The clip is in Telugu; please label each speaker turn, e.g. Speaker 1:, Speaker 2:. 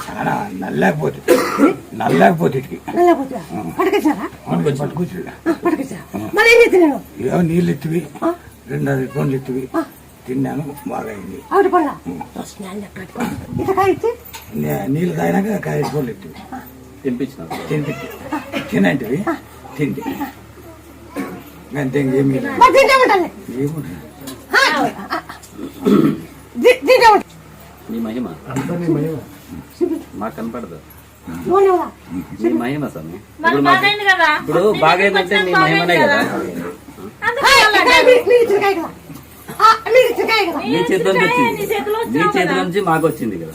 Speaker 1: చాలా నల్లకపోతే నీళ్ళు ఎత్తివి 2 పండ్లు ఎత్తివి తిన్నాను బాగా అయింది. నీళ్ళు తాగినాక 5 పండ్లు ఎత్తివి తినిపించి తినంటివి తిండి అంతే ఇంకేమీ
Speaker 2: నీ మహిమ మాకు కనపడదు నీ మహిమ స్వామి. ఇప్పుడు బాగైందంటే నీ మహిమనే కదా. నీ చేతిలో వచ్చింది, నీ చేతిలో నుంచి మాకు వచ్చింది కదా.